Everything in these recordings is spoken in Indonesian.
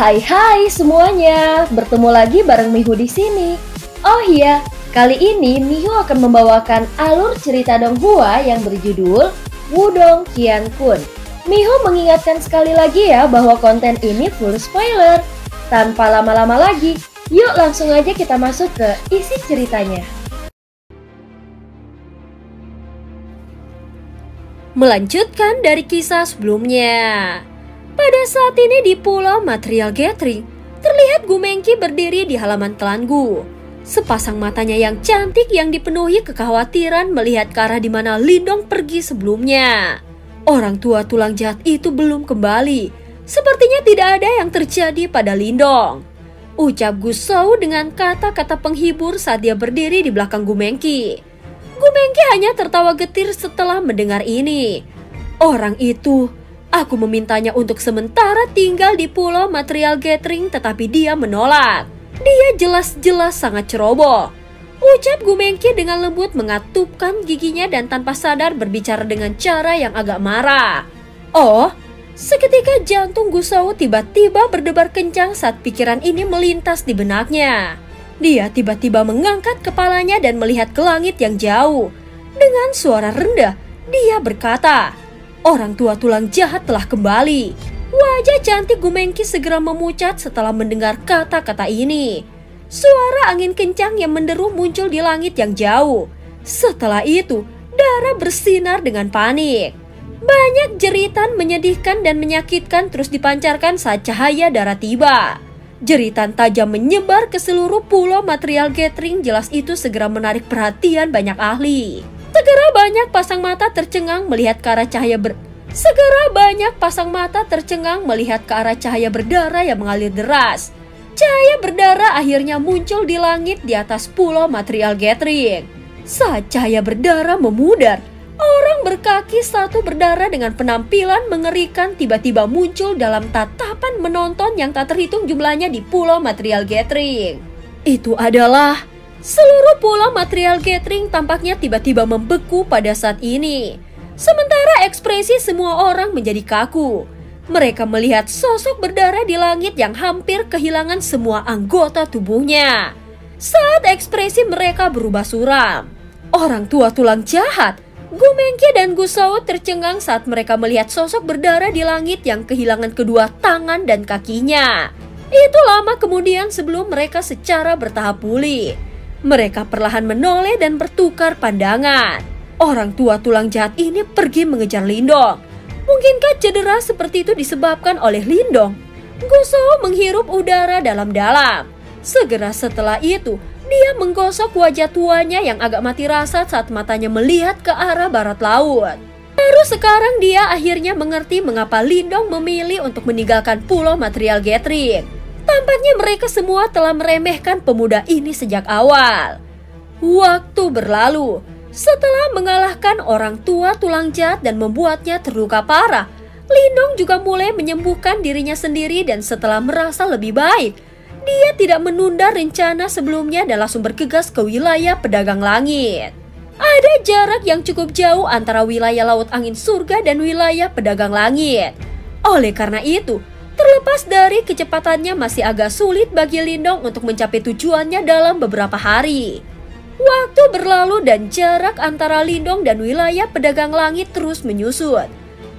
Hai semuanya, bertemu lagi bareng Mihu di sini. Oh iya, kali ini Mihu akan membawakan alur cerita Donghua yang berjudul Wudong Qiankun. Mihu mengingatkan sekali lagi ya bahwa konten ini full spoiler. Tanpa lama-lama lagi, yuk langsung aja kita masuk ke isi ceritanya. Melanjutkan dari kisah sebelumnya. Pada saat ini di Pulau Material Gathering, terlihat Gu Mengqi berdiri di halaman Klan Gu. Sepasang matanya yang cantik yang dipenuhi kekhawatiran melihat ke arah di mana Lindong pergi sebelumnya. Orang tua tulang jahat itu belum kembali. Sepertinya tidak ada yang terjadi pada Lindong. Ucap Gu Shou dengan kata-kata penghibur saat dia berdiri di belakang Gu Mengqi. Gu Mengqi hanya tertawa getir setelah mendengar ini. Orang itu, aku memintanya untuk sementara tinggal di Pulau Material Gathering, tetapi dia menolak. Dia jelas-jelas sangat ceroboh. Ucap Gu Mengqi dengan lembut mengatupkan giginya dan tanpa sadar berbicara dengan cara yang agak marah. Oh, seketika jantung Gu Shou tiba-tiba berdebar kencang saat pikiran ini melintas di benaknya. Dia tiba-tiba mengangkat kepalanya dan melihat ke langit yang jauh. Dengan suara rendah, dia berkata, "Orang tua tulang jahat telah kembali." Wajah cantik Gu Mengqi segera memucat setelah mendengar kata-kata ini. Suara angin kencang yang menderu muncul di langit yang jauh. Setelah itu, darah bersinar dengan panik. Banyak jeritan menyedihkan dan menyakitkan terus dipancarkan saat cahaya darah tiba. Jeritan tajam menyebar ke seluruh Pulau Material Gathering, jelas itu segera menarik perhatian banyak ahli. Segera banyak pasang mata tercengang melihat ke arah cahaya cahaya berdarah yang mengalir deras. Cahaya berdarah akhirnya muncul di langit di atas Pulau Material Gathering. Saat cahaya berdarah memudar, orang berkaki satu berdarah dengan penampilan mengerikan tiba-tiba muncul dalam tatapan menonton yang tak terhitung jumlahnya di Pulau Material Gathering. Itu adalah seluruh Pulau Material Gathering tampaknya tiba-tiba membeku pada saat ini. Sementara ekspresi semua orang menjadi kaku. Mereka melihat sosok berdarah di langit yang hampir kehilangan semua anggota tubuhnya. Saat ekspresi mereka berubah suram, orang tua tulang jahat, Gu Mengqi dan Gu Shou tercengang saat mereka melihat sosok berdarah di langit yang kehilangan kedua tangan dan kakinya. Itu lama kemudian sebelum mereka secara bertahap pulih. Mereka perlahan menoleh dan bertukar pandangan. Orang tua tulang jahat ini pergi mengejar Lindong. Mungkinkah cedera seperti itu disebabkan oleh Lindong? Gu Shou menghirup udara dalam-dalam. Segera setelah itu, dia menggosok wajah tuanya yang agak mati rasa saat matanya melihat ke arah barat laut. Baru sekarang dia akhirnya mengerti mengapa Lindong memilih untuk meninggalkan Pulau Material Gathering. Tampaknya mereka semua telah meremehkan pemuda ini sejak awal. Waktu berlalu. Setelah mengalahkan orang tua tulang jahat dan membuatnya terluka parah, Lindong juga mulai menyembuhkan dirinya sendiri dan setelah merasa lebih baik, dia tidak menunda rencana sebelumnya dan langsung bergegas ke wilayah pedagang langit. Ada jarak yang cukup jauh antara wilayah laut angin surga dan wilayah pedagang langit. Oleh karena itu, terlepas dari kecepatannya masih agak sulit bagi Lindong untuk mencapai tujuannya dalam beberapa hari. Waktu berlalu dan jarak antara Lindong dan wilayah pedagang langit terus menyusut.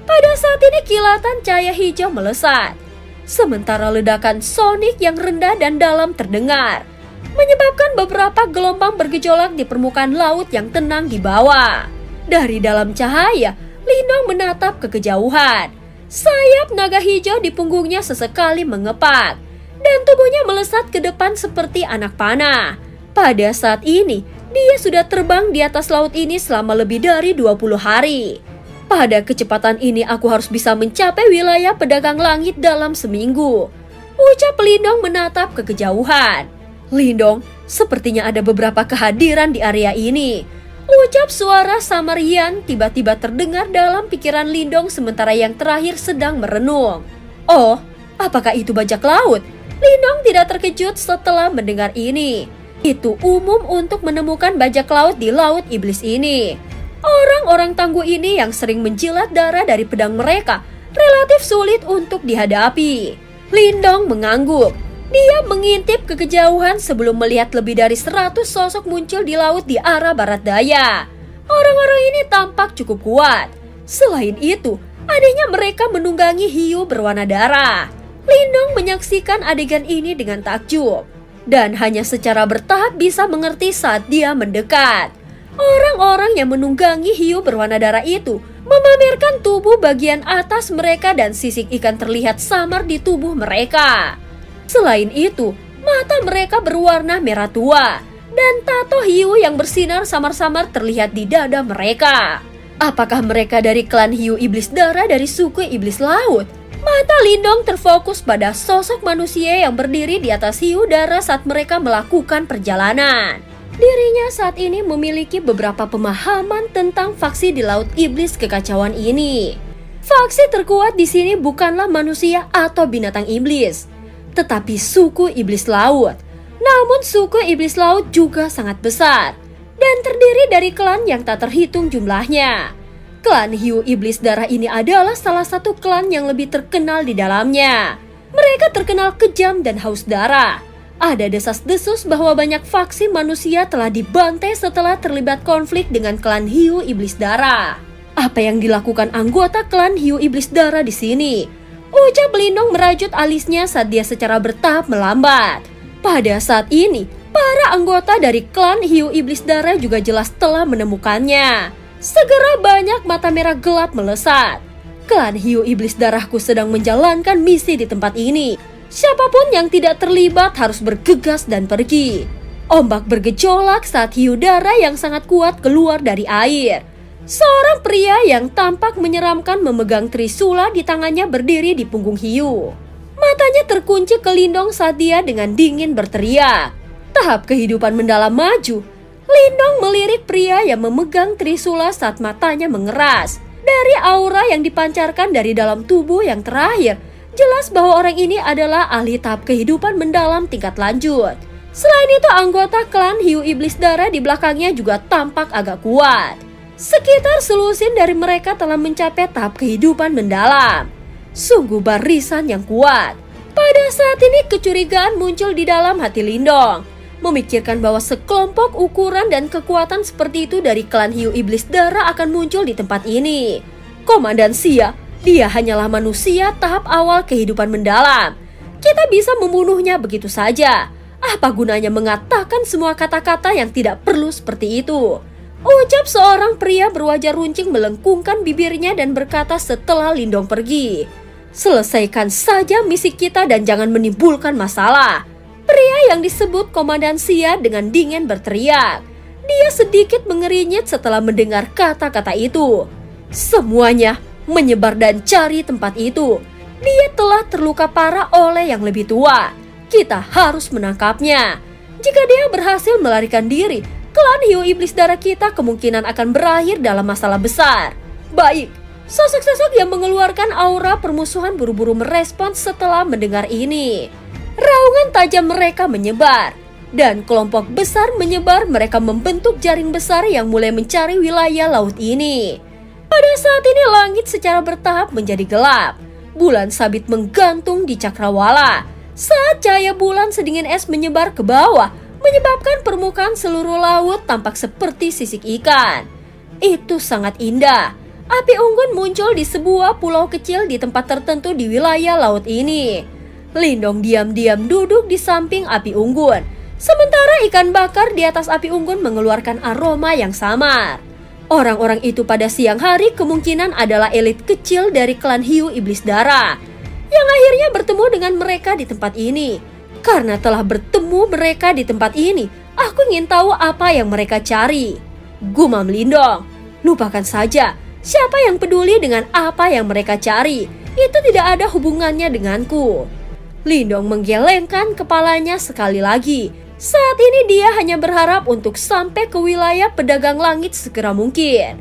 Pada saat ini kilatan cahaya hijau melesat. Sementara ledakan sonik yang rendah dan dalam terdengar, menyebabkan beberapa gelombang bergejolak di permukaan laut yang tenang di bawah. Dari dalam cahaya, Lindong menatap ke kejauhan. Sayap naga hijau di punggungnya sesekali mengepak, dan tubuhnya melesat ke depan seperti anak panah. Pada saat ini, dia sudah terbang di atas laut ini selama lebih dari 20 hari. Pada kecepatan ini aku harus bisa mencapai wilayah pedagang langit dalam seminggu. Ucap Lindong menatap ke kejauhan. Lindong, sepertinya ada beberapa kehadiran di area ini. Ucap suara Samarian tiba-tiba terdengar dalam pikiran Lindong sementara yang terakhir sedang merenung. Oh, apakah itu bajak laut? Lindong tidak terkejut setelah mendengar ini. Itu umum untuk menemukan bajak laut di laut iblis ini. Orang-orang tangguh ini yang sering menjilat darah dari pedang mereka relatif sulit untuk dihadapi. Lindong mengangguk. Dia mengintip ke kejauhan sebelum melihat lebih dari 100 sosok muncul di laut di arah barat daya. Orang-orang ini tampak cukup kuat. Selain itu, adanya mereka menunggangi hiu berwarna darah. Lindong menyaksikan adegan ini dengan takjub dan hanya secara bertahap bisa mengerti saat dia mendekat. Orang-orang yang menunggangi hiu berwarna darah itu memamerkan tubuh bagian atas mereka dan sisik ikan terlihat samar di tubuh mereka. Selain itu, mata mereka berwarna merah tua dan tato hiu yang bersinar samar-samar terlihat di dada mereka. Apakah mereka dari klan hiu iblis darah dari suku iblis laut? Mata Lindong terfokus pada sosok manusia yang berdiri di atas hiu darah saat mereka melakukan perjalanan. Dirinya saat ini memiliki beberapa pemahaman tentang faksi di laut iblis kekacauan ini. Faksi terkuat di sini bukanlah manusia atau binatang iblis, tetapi suku iblis laut. Namun suku iblis laut juga sangat besar dan terdiri dari klan yang tak terhitung jumlahnya. Klan hiu iblis darah ini adalah salah satu klan yang lebih terkenal di dalamnya. Mereka terkenal kejam dan haus darah. Ada desas-desus bahwa banyak faksi manusia telah dibantai setelah terlibat konflik dengan klan hiu iblis darah. Apa yang dilakukan anggota klan hiu iblis darah di sini? Ucap Lindong merajut alisnya saat dia secara bertahap melambat. Pada saat ini, para anggota dari klan hiu iblis darah juga jelas telah menemukannya. Segera banyak mata merah gelap melesat. Klan hiu iblis darahku sedang menjalankan misi di tempat ini. Siapapun yang tidak terlibat harus bergegas dan pergi. Ombak bergejolak saat hiu darah yang sangat kuat keluar dari air. Seorang pria yang tampak menyeramkan memegang trisula di tangannya berdiri di punggung hiu. Matanya terkunci ke Lindong saat dia dengan dingin berteriak. Tahap kehidupan mendalam maju. Lindong melirik pria yang memegang trisula saat matanya mengeras. Dari aura yang dipancarkan dari dalam tubuh yang terakhir, jelas bahwa orang ini adalah ahli tahap kehidupan mendalam tingkat lanjut. Selain itu, anggota klan hiu iblis darah di belakangnya juga tampak agak kuat. Sekitar selusin dari mereka telah mencapai tahap kehidupan mendalam. Sungguh barisan yang kuat. Pada saat ini kecurigaan muncul di dalam hati Lindong. Memikirkan bahwa sekelompok ukuran dan kekuatan seperti itu dari klan hiu iblis darah akan muncul di tempat ini. Komandan Xia, dia hanyalah manusia tahap awal kehidupan mendalam. Kita bisa membunuhnya begitu saja. Apa gunanya mengatakan semua kata-kata yang tidak perlu seperti itu? Ucap seorang pria berwajah runcing melengkungkan bibirnya dan berkata setelah Lindong pergi. Selesaikan saja misi kita dan jangan menimbulkan masalah. Pria yang disebut Komandan Xia dengan dingin berteriak. Dia sedikit mengerinyit setelah mendengar kata-kata itu. Semuanya menyebar dan cari tempat itu. Dia telah terluka parah oleh yang lebih tua. Kita harus menangkapnya. Jika dia berhasil melarikan diri, klan hiu iblis darah kita kemungkinan akan berakhir dalam masalah besar. Baik, sosok-sosok yang mengeluarkan aura permusuhan buru-buru merespons setelah mendengar ini. Raungan tajam mereka menyebar, dan kelompok besar menyebar. Mereka membentuk jaring besar yang mulai mencari wilayah laut ini. Pada saat ini langit secara bertahap menjadi gelap. Bulan sabit menggantung di cakrawala. Saat cahaya bulan sedingin es menyebar ke bawah, menyebabkan permukaan seluruh laut tampak seperti sisik ikan. Itu sangat indah. Api unggun muncul di sebuah pulau kecil di tempat tertentu di wilayah laut ini. Lindong diam-diam duduk di samping api unggun. Sementara ikan bakar di atas api unggun mengeluarkan aroma yang samar. Orang-orang itu pada siang hari kemungkinan adalah elit kecil dari klan hiu iblis darah yang akhirnya bertemu dengan mereka di tempat ini. Karena telah bertemu mereka di tempat ini, aku ingin tahu apa yang mereka cari. Gumam Lindong. Lupakan saja. Siapa yang peduli dengan apa yang mereka cari? Itu tidak ada hubungannya denganku. Lindong menggelengkan kepalanya sekali lagi. Saat ini dia hanya berharap untuk sampai ke wilayah pedagang langit segera mungkin.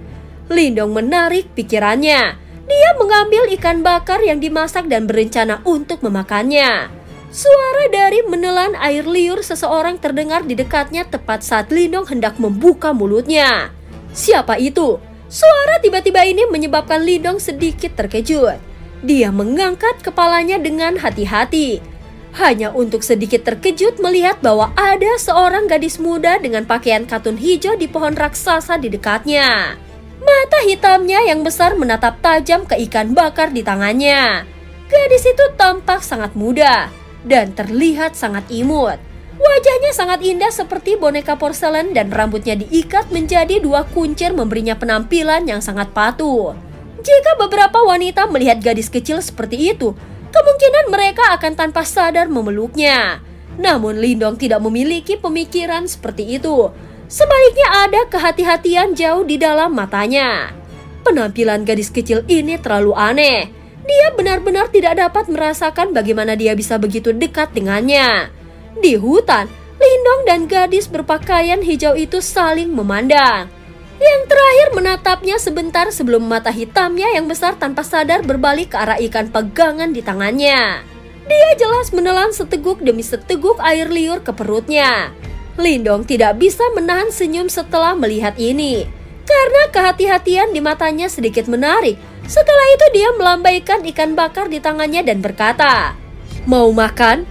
Lindong menarik pikirannya. Dia mengambil ikan bakar yang dimasak dan berencana untuk memakannya. Suara dari menelan air liur seseorang terdengar di dekatnya tepat saat Lindong hendak membuka mulutnya. Siapa itu? Suara tiba-tiba ini menyebabkan Lindong sedikit terkejut. Dia mengangkat kepalanya dengan hati-hati, hanya untuk sedikit terkejut melihat bahwa ada seorang gadis muda dengan pakaian katun hijau di pohon raksasa di dekatnya. Mata hitamnya yang besar menatap tajam ke ikan bakar di tangannya. Gadis itu tampak sangat muda dan terlihat sangat imut. Wajahnya sangat indah seperti boneka porselen dan rambutnya diikat menjadi 2 kuncir memberinya penampilan yang sangat patuh. Jika beberapa wanita melihat gadis kecil seperti itu, kemungkinan mereka akan tanpa sadar memeluknya. Namun Lindong tidak memiliki pemikiran seperti itu. Sebaliknya ada kehati-hatian jauh di dalam matanya. Penampilan gadis kecil ini terlalu aneh. Dia benar-benar tidak dapat merasakan bagaimana dia bisa begitu dekat dengannya. Di hutan, Lindong dan gadis berpakaian hijau itu saling memandang. Yang terakhir menatapnya sebentar sebelum mata hitamnya yang besar tanpa sadar berbalik ke arah ikan pegangan di tangannya. Dia jelas menelan seteguk demi seteguk air liur ke perutnya. Lindong tidak bisa menahan senyum setelah melihat ini, karena kehati-hatian di matanya sedikit menarik. Setelah itu dia melambaikan ikan bakar di tangannya dan berkata, "Mau makan?"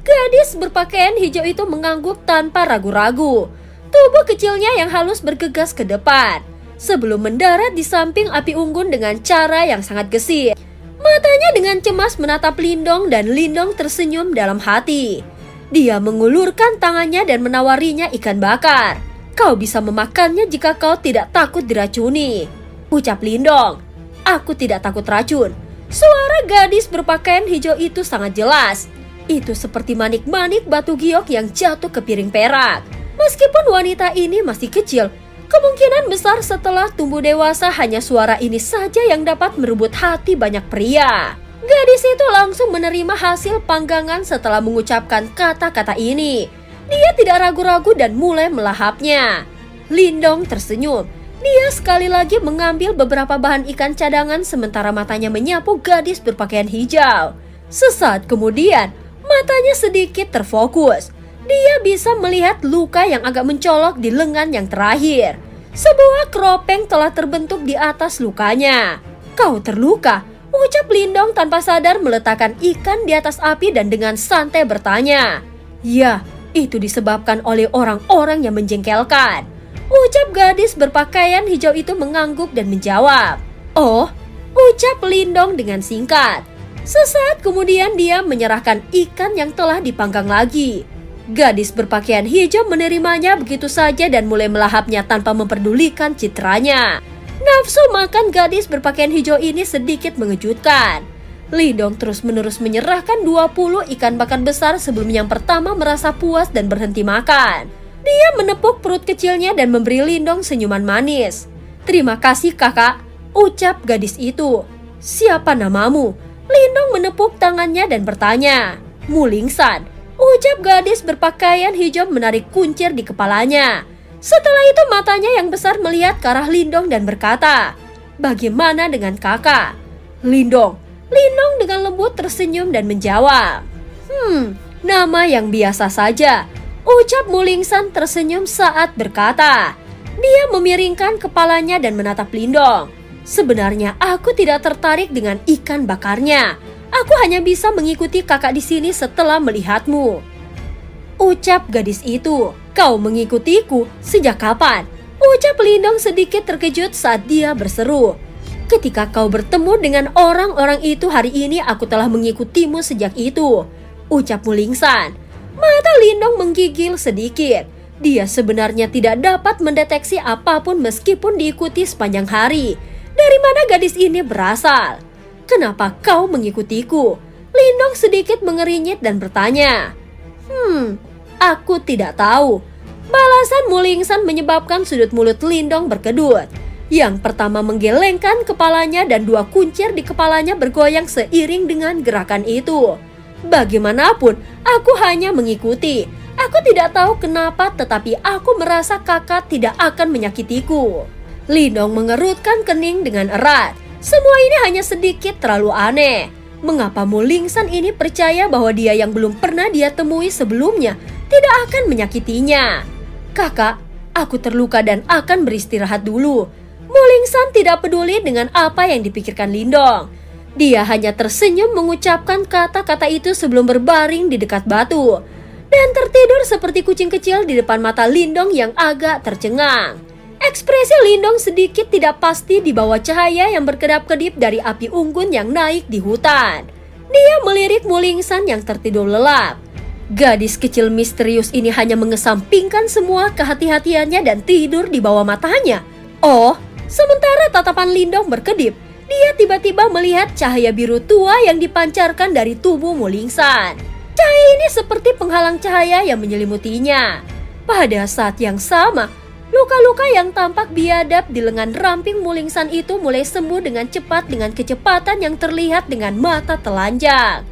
Gadis berpakaian hijau itu mengangguk tanpa ragu-ragu. Tubuh kecilnya yang halus bergegas ke depan sebelum mendarat di samping api unggun dengan cara yang sangat gesit. Matanya dengan cemas menatap Lindong dan Lindong tersenyum dalam hati. Dia mengulurkan tangannya dan menawarinya ikan bakar. "Kau bisa memakannya jika kau tidak takut diracuni," ucap Lindong. "Aku tidak takut racun." Suara gadis berpakaian hijau itu sangat jelas. Itu seperti manik-manik batu giok yang jatuh ke piring perak. Meskipun wanita ini masih kecil, kemungkinan besar setelah tumbuh dewasa hanya suara ini saja yang dapat merebut hati banyak pria. Gadis itu langsung menerima hasil panggangan setelah mengucapkan kata-kata ini. Dia tidak ragu-ragu dan mulai melahapnya. Lindong tersenyum. Dia sekali lagi mengambil beberapa bahan ikan cadangan sementara matanya menyapu gadis berpakaian hijau. Sesaat kemudian, matanya sedikit terfokus. Dia bisa melihat luka yang agak mencolok di lengan yang terakhir. Sebuah keropeng telah terbentuk di atas lukanya. "Kau terluka?" ucap Lindong tanpa sadar meletakkan ikan di atas api dan dengan santai bertanya. "Ya, itu disebabkan oleh orang-orang yang menjengkelkan," ucap gadis berpakaian hijau itu mengangguk dan menjawab. "Oh," ucap Lindong dengan singkat. Sesaat kemudian dia menyerahkan ikan yang telah dipanggang lagi. Gadis berpakaian hijau menerimanya begitu saja dan mulai melahapnya tanpa memperdulikan citranya. Nafsu makan gadis berpakaian hijau ini sedikit mengejutkan. Lindong terus-menerus menyerahkan 20 ikan bakar besar sebelum yang pertama merasa puas dan berhenti makan. Dia menepuk perut kecilnya dan memberi Lindong senyuman manis. "Terima kasih kakak," ucap gadis itu. "Siapa namamu?" Lindong menepuk tangannya dan bertanya. "Mulingsan," ucap gadis berpakaian hijau menarik kuncir di kepalanya. Setelah itu matanya yang besar melihat ke arah Lindong dan berkata, "Bagaimana dengan kakak?" Lindong dengan lembut tersenyum dan menjawab, nama yang biasa saja," ucap Mulingsan tersenyum saat berkata. Dia memiringkan kepalanya dan menatap Lindong. "Sebenarnya aku tidak tertarik dengan ikan bakarnya. Aku hanya bisa mengikuti kakak di sini setelah melihatmu," ucap gadis itu. "Kau mengikutiku sejak kapan?" ucap Lindong sedikit terkejut saat dia berseru. "Ketika kau bertemu dengan orang-orang itu hari ini, aku telah mengikutimu sejak itu," ucap Mulingsan. Mata Lindong menggigil sedikit. Dia sebenarnya tidak dapat mendeteksi apapun meskipun diikuti sepanjang hari. Dari mana gadis ini berasal? "Kenapa kau mengikutiku?" Lindong sedikit mengerinyit dan bertanya. Aku tidak tahu." Balasan Mulingsan menyebabkan sudut mulut Lindong berkedut. Yang pertama menggelengkan kepalanya dan 2 kuncir di kepalanya bergoyang seiring dengan gerakan itu. "Bagaimanapun, aku hanya mengikuti. Aku tidak tahu kenapa, tetapi aku merasa kakak tidak akan menyakitiku." Lindong mengerutkan kening dengan erat. Semua ini hanya sedikit terlalu aneh. Mengapa Mulingsan ini percaya bahwa dia yang belum pernah dia temui sebelumnya tidak akan menyakitinya? "Kakak, aku terluka dan akan beristirahat dulu." Mulingsan tidak peduli dengan apa yang dipikirkan Lindong. Dia hanya tersenyum mengucapkan kata-kata itu sebelum berbaring di dekat batu dan tertidur seperti kucing kecil di depan mata Lindong yang agak tercengang. Ekspresi Lindong sedikit tidak pasti di bawah cahaya yang berkedap-kedip dari api unggun yang naik di hutan. Dia melirik Mulingsan yang tertidur lelap. Gadis kecil misterius ini hanya mengesampingkan semua kehati-hatiannya dan tidur di bawah matanya. Oh, sementara tatapan Lindong berkedip, dia tiba-tiba melihat cahaya biru tua yang dipancarkan dari tubuh Mulingsan. Cahaya ini seperti penghalang cahaya yang menyelimutinya. Pada saat yang sama, luka-luka yang tampak biadab di lengan ramping Mulingsan itu mulai sembuh dengan cepat dengan kecepatan yang terlihat dengan mata telanjang.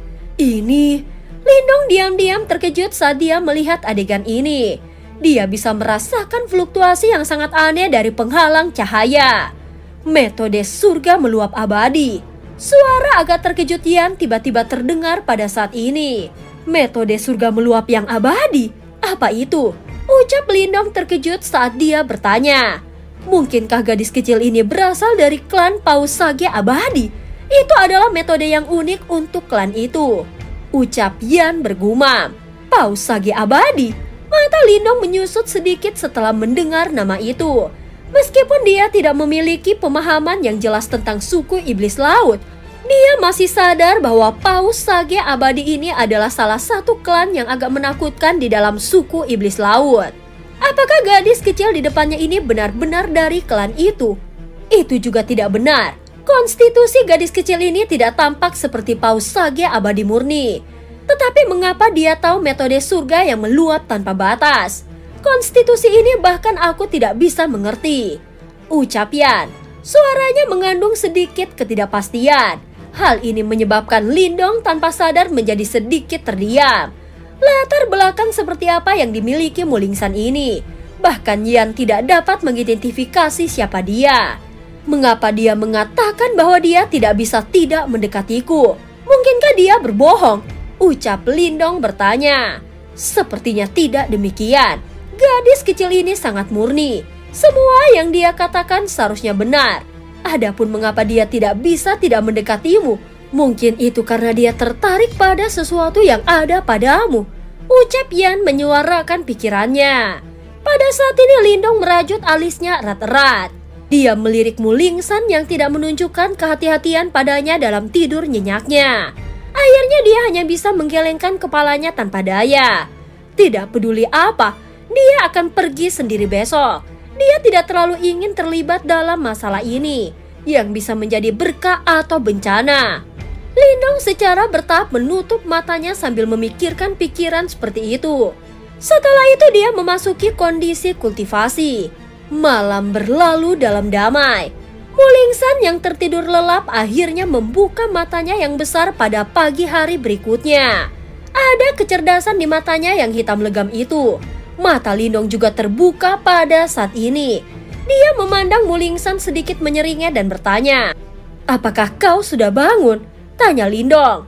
Lindong diam-diam terkejut saat dia melihat adegan ini. Dia bisa merasakan fluktuasi yang sangat aneh dari penghalang cahaya. Metode surga meluap abadi. Suara agak terkejut Yan tiba-tiba terdengar pada saat ini. Metode surga meluap yang abadi? Apa itu? Ucap Lindong terkejut saat dia bertanya. Mungkinkah gadis kecil ini berasal dari klan Paus Sage Abadi? Itu adalah metode yang unik untuk klan itu. Ucap Yan bergumam. Paus Sage Abadi? Mata Lindong menyusut sedikit setelah mendengar nama itu. Meskipun dia tidak memiliki pemahaman yang jelas tentang suku iblis laut, dia masih sadar bahwa Paus Sage Abadi ini adalah salah satu klan yang agak menakutkan di dalam suku iblis laut. Apakah gadis kecil di depannya ini benar-benar dari klan itu? Itu juga tidak benar. Konstitusi gadis kecil ini tidak tampak seperti Paus Sage Abadi murni. Tetapi mengapa dia tahu metode surga yang meluap tanpa batas? Konstitusi ini bahkan aku tidak bisa mengerti. Ucap Yan. Suaranya mengandung sedikit ketidakpastian. Hal ini menyebabkan Lindong tanpa sadar menjadi sedikit terdiam. Latar belakang seperti apa yang dimiliki Mulingsan ini? Bahkan Yan tidak dapat mengidentifikasi siapa dia. Mengapa dia mengatakan bahwa dia tidak bisa tidak mendekatiku? Mungkinkah dia berbohong? Ucap Lindong bertanya. Sepertinya tidak demikian. Gadis kecil ini sangat murni. Semua yang dia katakan seharusnya benar. Adapun mengapa dia tidak bisa tidak mendekatimu, mungkin itu karena dia tertarik pada sesuatu yang ada padamu. Ucap Yan menyuarakan pikirannya. Pada saat ini Lindong merajut alisnya erat-erat. Dia melirik Mulingsan yang tidak menunjukkan kehati-hatian padanya dalam tidur nyenyaknya. Akhirnya dia hanya bisa menggelengkan kepalanya tanpa daya. Tidak peduli apa, dia akan pergi sendiri besok. Dia tidak terlalu ingin terlibat dalam masalah ini yang bisa menjadi berkah atau bencana. Lindong secara bertahap menutup matanya sambil memikirkan pikiran seperti itu. Setelah itu dia memasuki kondisi kultivasi. Malam berlalu dalam damai. Mulingsan yang tertidur lelap akhirnya membuka matanya yang besar pada pagi hari berikutnya. Ada kecerdasan di matanya yang hitam legam itu. Mata Lindong juga terbuka pada saat ini. Dia memandang Mulingsan sedikit menyeringai dan bertanya. Apakah kau sudah bangun? Tanya Lindong.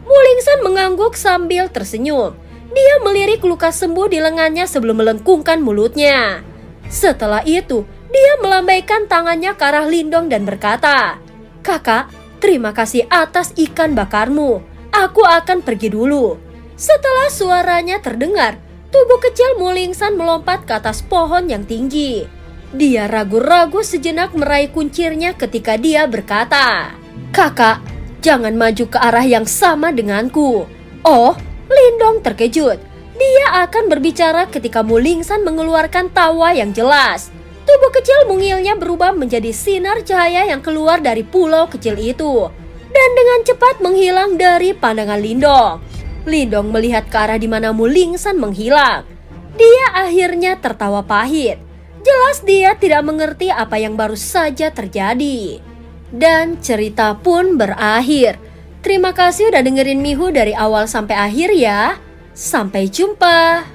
Mulingsan mengangguk sambil tersenyum. Dia melirik luka sembuh di lengannya sebelum melengkungkan mulutnya. Setelah itu, dia melambaikan tangannya ke arah Lindong dan berkata, Kakak, terima kasih atas ikan bakarmu. Aku akan pergi dulu. Setelah suaranya terdengar, tubuh kecil Mulingsan melompat ke atas pohon yang tinggi. Dia ragu-ragu sejenak meraih kuncirnya ketika dia berkata, Kakak, jangan maju ke arah yang sama denganku. Oh, Lindong terkejut. Dia akan berbicara ketika Mulingsan mengeluarkan tawa yang jelas. Tubuh kecil mungilnya berubah menjadi sinar cahaya yang keluar dari pulau kecil itu dan dengan cepat menghilang dari pandangan Lindong. Lindong melihat ke arah di mana Mulingsan menghilang. Dia akhirnya tertawa pahit. Jelas dia tidak mengerti apa yang baru saja terjadi. Dan cerita pun berakhir. Terima kasih udah dengerin Mihu dari awal sampai akhir ya. Sampai jumpa.